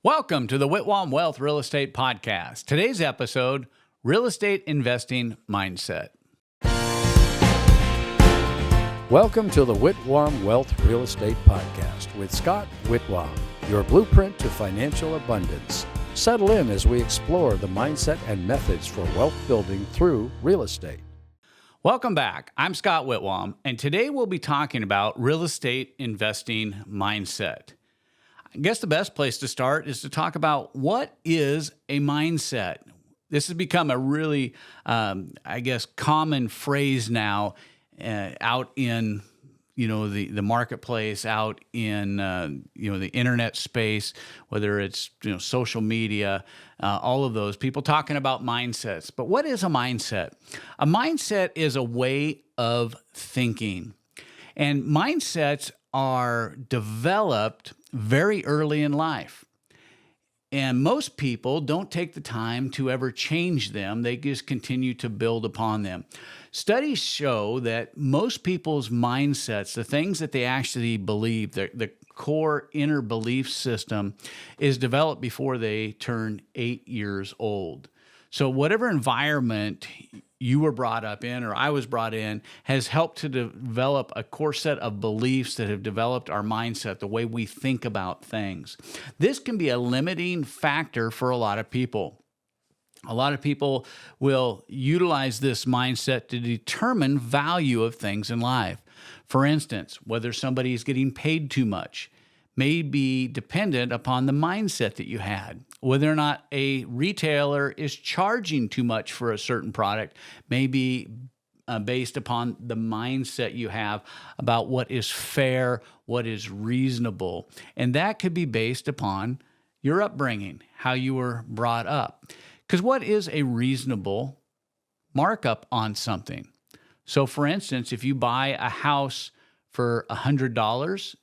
Welcome to the Whitwam Wealth Real Estate Podcast. Today's episode, Real Estate Investing Mindset. Welcome to the Whitwam Wealth Real Estate Podcast with Scott Whitwam, your blueprint to financial abundance. Settle in as we explore the mindset and methods for wealth building through real estate. Welcome back. I'm Scott Whitwam, and today we'll be talking about real estate investing mindset. I guess the best place to start is to talk about what is a mindset. This has become a really, common phrase now out in, the marketplace, out in, the internet space, whether it's, social media, all of those people talking about mindsets. But what is a mindset? A mindset is a way of thinking. And mindsets are developed very early in life. And most people don't take the time to ever change them. They just continue to build upon them. Studies show that most people's mindsets, the things that they actually believe, the core inner belief system, is developed before they turn 8 years old. So whatever environment you were brought up in or I was brought in has helped to develop a core set of beliefs that have developed our mindset, the way we think about things. This can be a limiting factor for a lot of people. A lot of people will utilize this mindset to determine value of things in life. For instance, whether somebody is getting paid too much may be dependent upon the mindset that you had. Whether or not a retailer is charging too much for a certain product may be based upon the mindset you have about what is fair, what is reasonable. And that could be based upon your upbringing, how you were brought up. Because what is a reasonable markup on something? So for instance, if you buy a house for $100,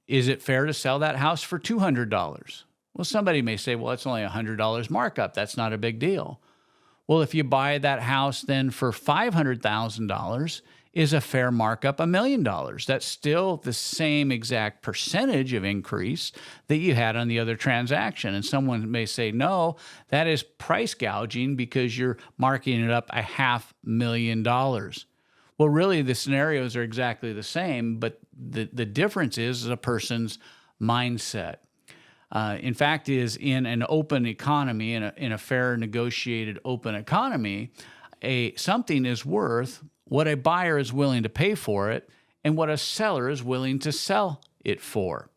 is it fair to sell that house for $200? Well, somebody may say, well, it's only $100 markup. That's not a big deal. Well, if you buy that house then for $500,000, is a fair markup $1 million? That's still the same exact percentage of increase that you had on the other transaction. And someone may say, no, that is price gouging because you're marking it up $500,000. Well, really, the scenarios are exactly the same, but the difference is a person's mindset. In fact, is in an open economy, in a fair, negotiated open economy, something is worth what a buyer is willing to pay for it and what a seller is willing to sell it for.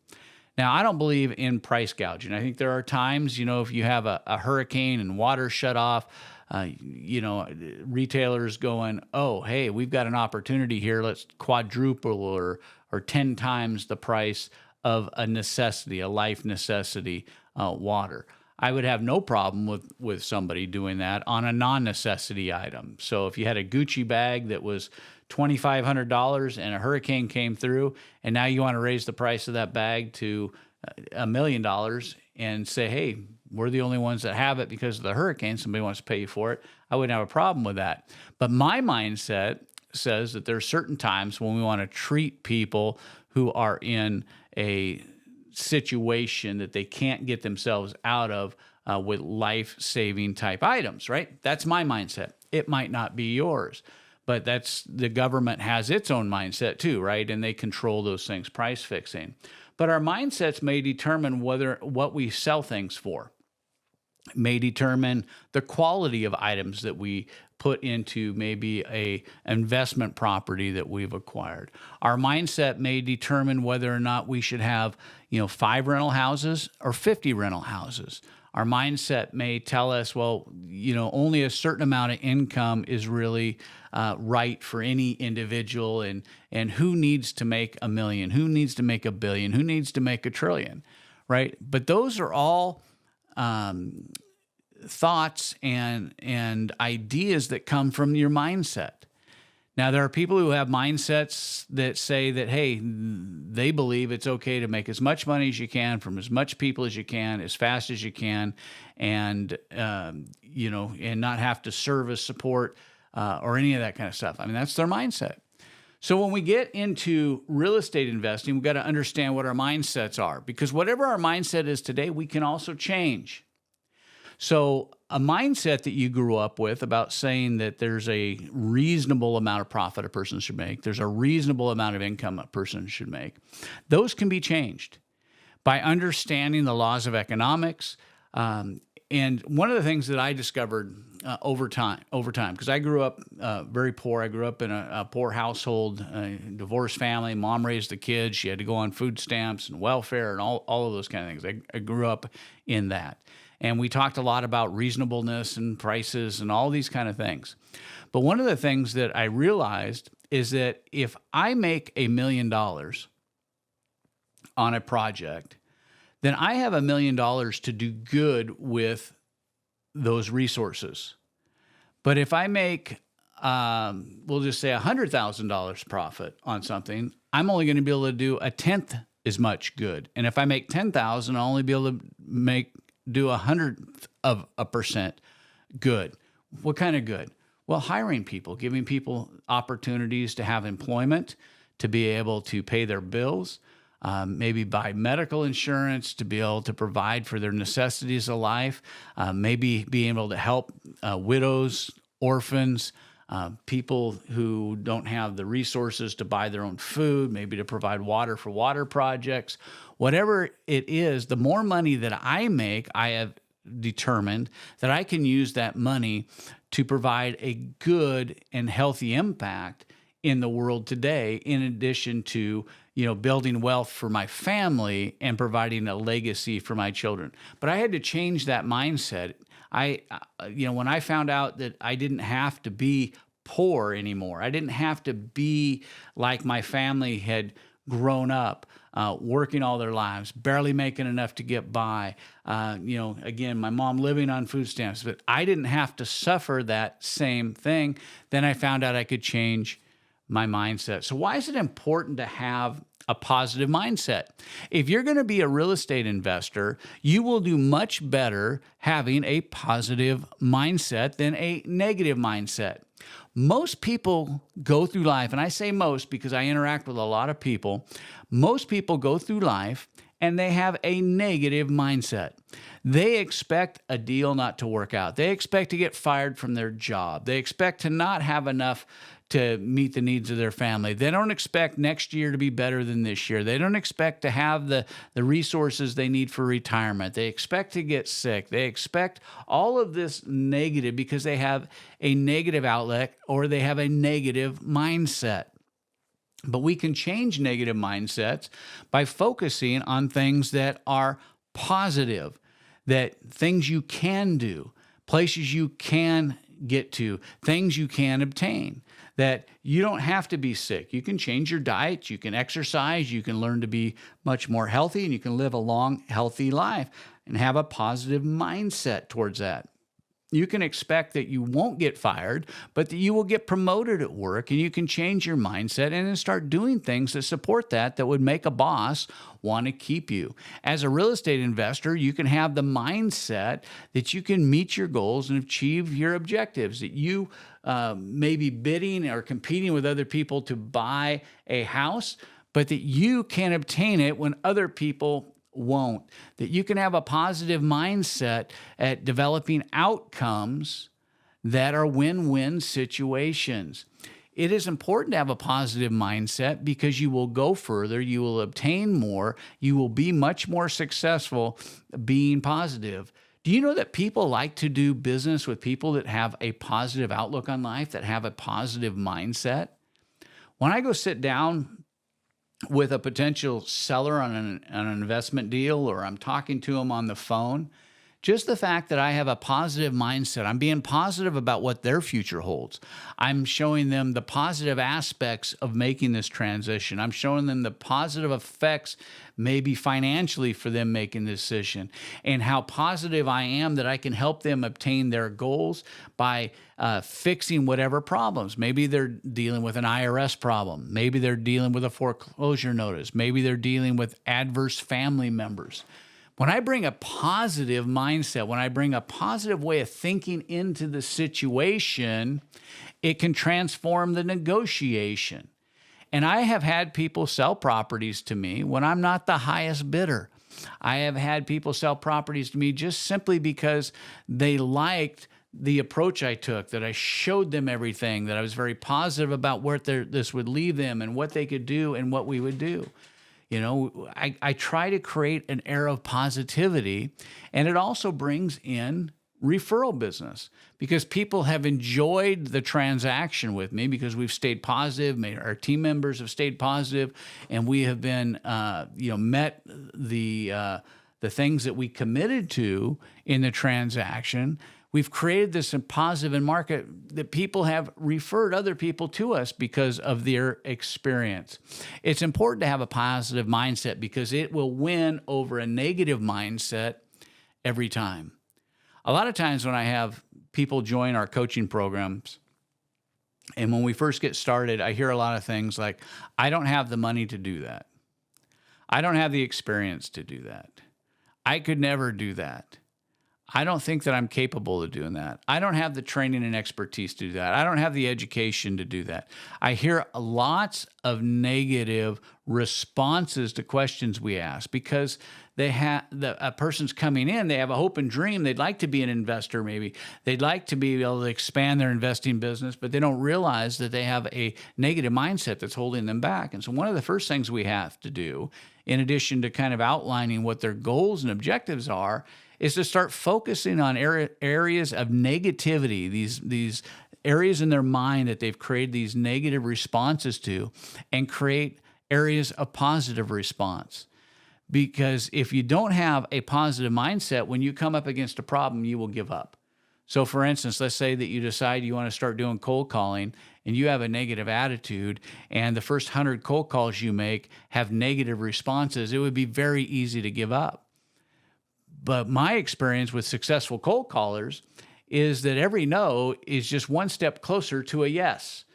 Now, I don't believe in price gouging. I think there are times, if you have a hurricane and water shut off, retailers going, oh, hey, we've got an opportunity here. Let's quadruple or 10 times the price of a necessity, a life necessity, water. I would have no problem with somebody doing that on a non-necessity item. So if you had a Gucci bag that was $2,500 and a hurricane came through, and now you want to raise the price of that bag to $1 million and say, hey, we're the only ones that have it because of the hurricane, somebody wants to pay you for it, I wouldn't have a problem with that. But my mindset says that there are certain times when we want to treat people who are in a situation that they can't get themselves out of with life-saving type items, right? That's my mindset. It might not be yours, but the government has its own mindset too, right? And they control those things, price fixing. But our mindsets may determine what we sell things for. It may determine the quality of items that we put into maybe a investment property that we've acquired. Our mindset may determine whether or not we should have, 5 rental houses or 50 rental houses. Our mindset may tell us, well, only a certain amount of income is really right for any individual, and who needs to make $1 million, who needs to make $1 billion, who needs to make $1 trillion, right? But those are all thoughts and ideas that come from your mindset. Now, there are people who have mindsets that say that, hey, they believe it's okay to make as much money as you can from as much people as you can, as fast as you can, and and not have to service support or any of that kind of stuff. I mean, that's their mindset. So when we get into real estate investing, we've got to understand what our mindsets are, because whatever our mindset is today, we can also change. So a mindset that you grew up with about saying that there's a reasonable amount of profit a person should make, there's a reasonable amount of income a person should make, those can be changed by understanding the laws of economics. And one of the things that I discovered over time, because I grew up very poor. I grew up in a poor household, divorced family. Mom raised the kids. She had to go on food stamps and welfare and all of those kind of things. I grew up in that. And we talked a lot about reasonableness and prices and all these kind of things. But one of the things that I realized is that if I make $1 million on a project, then I have $1 million to do good with those resources. But if I make, we'll just say $100,000 profit on something, I'm only going to be able to do a tenth as much good. And if I make 10,000, I'll only be able to do 100% good. What kind of good? Well, hiring people, giving people opportunities to have employment, to be able to pay their bills, maybe buy medical insurance, to be able to provide for their necessities of life, maybe being able to help widows, orphans, people who don't have the resources to buy their own food, maybe to provide water for water projects. Whatever it is, the more money that I make, I have determined that I can use that money to provide a good and healthy impact in the world today, in addition to building wealth for my family and providing a legacy for my children. But I had to change that mindset. When I found out that I didn't have to be poor anymore, I didn't have to be like my family had grown up, working all their lives, barely making enough to get by. Again, my mom living on food stamps, but I didn't have to suffer that same thing. Then I found out I could change my mindset. So why is it important to have a positive mindset? If you're going to be a real estate investor, you will do much better having a positive mindset than a negative mindset. Most people go through life, and I say most because I interact with a lot of people, most people go through life and they have a negative mindset. They expect a deal not to work out. They expect to get fired from their job. They expect to not have enough to meet the needs of their family. They don't expect next year to be better than this year. They don't expect to have the resources they need for retirement. They expect to get sick. They expect all of this negative because they have a negative outlet or they have a negative mindset. But we can change negative mindsets by focusing on things that are positive, that things you can do, places you can get to, things you can obtain, that you don't have to be sick. You can change your diet, you can exercise, you can learn to be much more healthy, and you can live a long, healthy life and have a positive mindset towards that. You can expect that you won't get fired, but that you will get promoted at work, and you can change your mindset and then start doing things that support that would make a boss want to keep you. As a real estate investor, you can have the mindset that you can meet your goals and achieve your objectives, that you may be bidding or competing with other people to buy a house, but that you can obtain it when other people won't, that you can have a positive mindset at developing outcomes that are win-win situations. It is important to have a positive mindset because you will go further, you will obtain more, you will be much more successful being positive. Do you know that people like to do business with people that have a positive outlook on life, that have a positive mindset? When I go sit down with a potential seller on an investment deal, or I'm talking to them on the phone, just the fact that I have a positive mindset, I'm being positive about what their future holds. I'm showing them the positive aspects of making this transition. I'm showing them the positive effects, maybe financially, for them making this decision, and how positive I am that I can help them obtain their goals by fixing whatever problems. Maybe they're dealing with an IRS problem. Maybe they're dealing with a foreclosure notice. Maybe they're dealing with adverse family members. When I bring a positive mindset, when I bring a positive way of thinking into the situation, it can transform the negotiation. And I have had people sell properties to me when I'm not the highest bidder. I have had people sell properties to me just simply because they liked the approach I took, that I showed them everything, that I was very positive about where this would leave them and what they could do and what we would do. You know, I try to create an air of positivity, and it also brings in referral business because people have enjoyed the transaction with me because we've stayed positive, our team members have stayed positive, and we have been, met the things that we committed to in the transaction. We've created this positive market that people have referred other people to us because of their experience. It's important to have a positive mindset because it will win over a negative mindset every time. A lot of times when I have people join our coaching programs, and when we first get started, I hear a lot of things like, I don't have the money to do that. I don't have the experience to do that. I could never do that. I don't think that I'm capable of doing that. I don't have the training and expertise to do that. I don't have the education to do that. I hear lots of negative responses to questions we ask because a person's coming in, they have a hope and dream. They'd like to be an investor maybe. They'd like to be able to expand their investing business, but they don't realize that they have a negative mindset that's holding them back. And so one of the first things we have to do, in addition to kind of outlining what their goals and objectives are, is to start focusing on areas of negativity, these areas in their mind that they've created these negative responses to, and create areas of positive response. Because if you don't have a positive mindset, when you come up against a problem, you will give up. So for instance, let's say that you decide you want to start doing cold calling and you have a negative attitude and the first 100 cold calls you make have negative responses, it would be very easy to give up. But my experience with successful cold callers is that every no is just one step closer to a yes.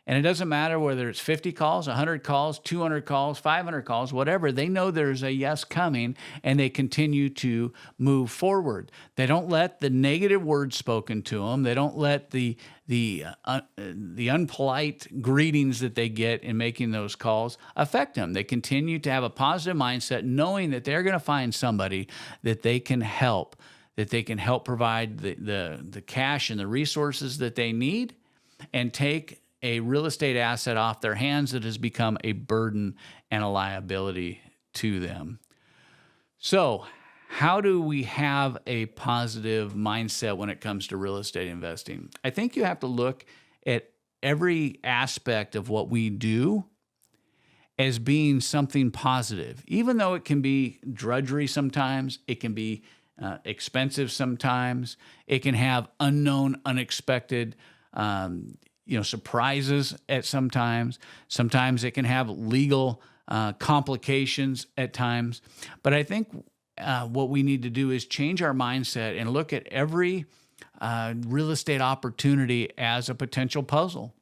And it doesn't matter whether it's 50 calls, 100 calls, 200 calls, 500 calls, whatever. They know there's a yes coming, and they continue to move forward. They don't let the negative words spoken to them. They don't let the unpolite greetings that they get in making those calls affect them. They continue to have a positive mindset, knowing that they're going to find somebody that they can help, provide the cash and the resources that they need, and take a real estate asset off their hands that has become a burden and a liability to them. So, how do we have a positive mindset when it comes to real estate investing? I think you have to look at every aspect of what we do as being something positive, even though it can be drudgery sometimes, it can be expensive sometimes, it can have unknown, unexpected surprises at sometimes. Sometimes it can have legal complications at times. But I think what we need to do is change our mindset and look at every real estate opportunity as a potential puzzle.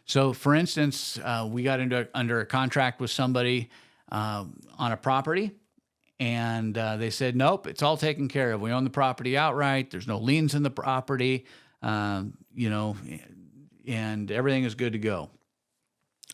So, for instance, we got under a contract with somebody on a property, and they said, nope, it's all taken care of. We own the property outright. There's no liens in the property. And everything is good to go.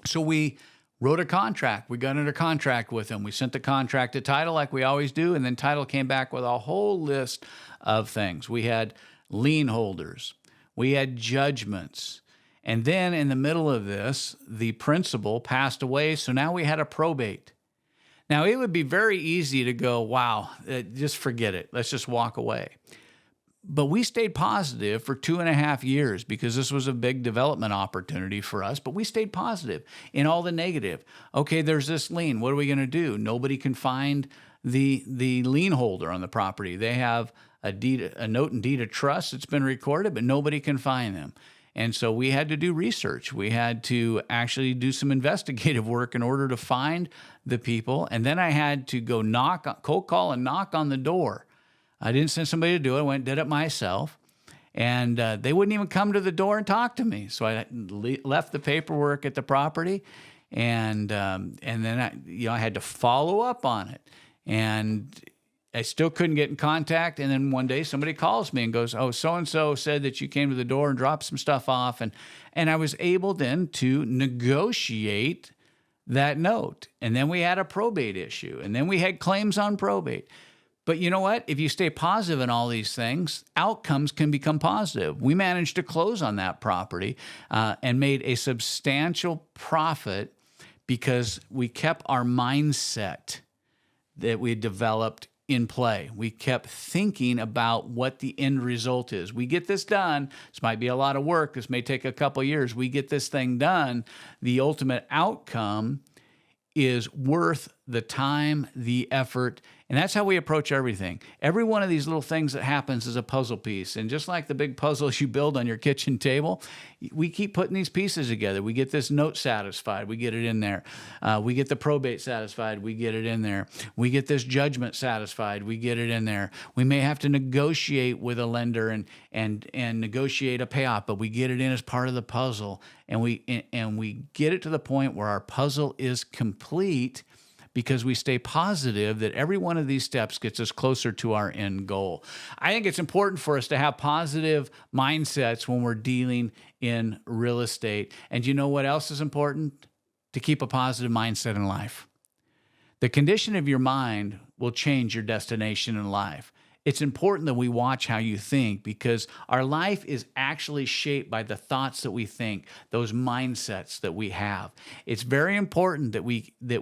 So we wrote a contract. We got under contract with them. We sent the contract to title like we always do, and then title came back with a whole list of things. We had lien holders. We had judgments. And then in the middle of this, the principal passed away, so now we had a probate. Now, it would be very easy to go, wow, just forget it. Let's just walk away. But we stayed positive for 2.5 years because this was a big development opportunity for us. But we stayed positive in all the negative. Okay, there's this lien. What are we going to do? Nobody can find the lien holder on the property. They have a note and deed of trust that's been recorded, but nobody can find them. And so we had to do research. We had to actually do some investigative work in order to find the people. And then I had to go cold call and knock on the door. I didn't send somebody to do it. I went and did it myself. And they wouldn't even come to the door and talk to me. So I left the paperwork at the property, and then I had to follow up on it. And I still couldn't get in contact. And then one day somebody calls me and goes, "Oh, so-and-so said that you came to the door and dropped some stuff off." And I was able then to negotiate that note. And then we had a probate issue. And then we had claims on probate. But you know what? If you stay positive in all these things, outcomes can become positive. We managed to close on that property and made a substantial profit because we kept our mindset that we had developed in play. We kept thinking about what the end result is. We get this done. This might be a lot of work. This may take a couple of years. We get this thing done. The ultimate outcome is worth the time, the effort, and that's how we approach everything. Every one of these little things that happens is a puzzle piece. And just like the big puzzles you build on your kitchen table, we keep putting these pieces together. We get this note satisfied, we get it in there. We get the probate satisfied, we get it in there. We get this judgment satisfied, we get it in there. We may have to negotiate with a lender and negotiate a payoff, but we get it in as part of the puzzle. And we get it to the point where our puzzle is complete, because we stay positive that every one of these steps gets us closer to our end goal. I think it's important for us to have positive mindsets when we're dealing in real estate. And you know what else is important? To keep a positive mindset in life. The condition of your mind will change your destination in life. It's important that we watch how you think, because our life is actually shaped by the thoughts that we think, those mindsets that we have. It's very important that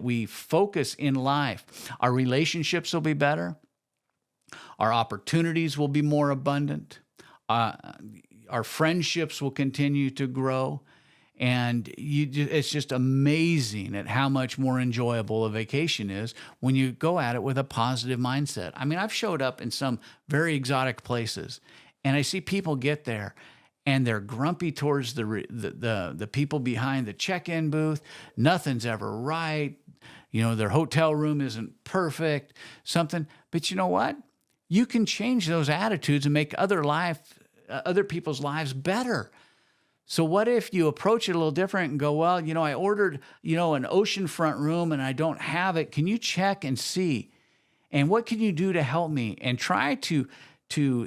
we focus in life. Our relationships will be better. Our opportunities will be more abundant. Our friendships will continue to grow. And it's just amazing at how much more enjoyable a vacation is when you go at it with a positive mindset. I mean, I've showed up in some very exotic places, and I see people get there, and they're grumpy towards the people behind the check-in booth. Nothing's ever right. You know, their hotel room isn't perfect, something. But you know what? You can change those attitudes and make other people's lives better. So what if you approach it a little different and go, "Well, I ordered, an oceanfront room and I don't have it. Can you check and see? And what can you do to help me?" And try to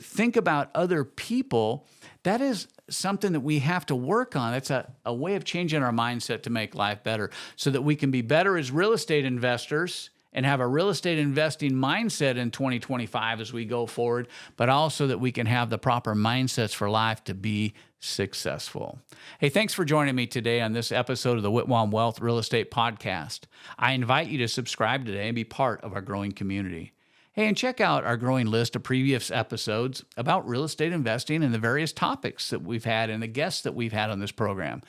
think about other people. That is something that we have to work on. It's a way of changing our mindset to make life better, so that we can be better as real estate investors and have a real estate investing mindset in 2025 as we go forward, but also that we can have the proper mindsets for life to be successful. Hey, thanks for joining me today on this episode of the Whitwam Wealth Real Estate Podcast. I invite you to subscribe today and be part of our growing community. Hey, and check out our growing list of previous episodes about real estate investing and the various topics that we've had and the guests that we've had on this program.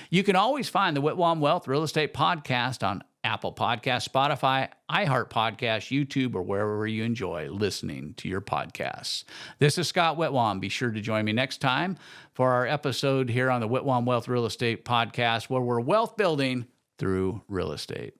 You can always find the Whitwam Wealth Real Estate Podcast on Apple Podcasts, Spotify, iHeart Podcasts, YouTube, or wherever you enjoy listening to your podcasts. This is Scott Whitwam. Be sure to join me next time for our episode here on the Whitwam Wealth Real Estate Podcast, where we're wealth building through real estate.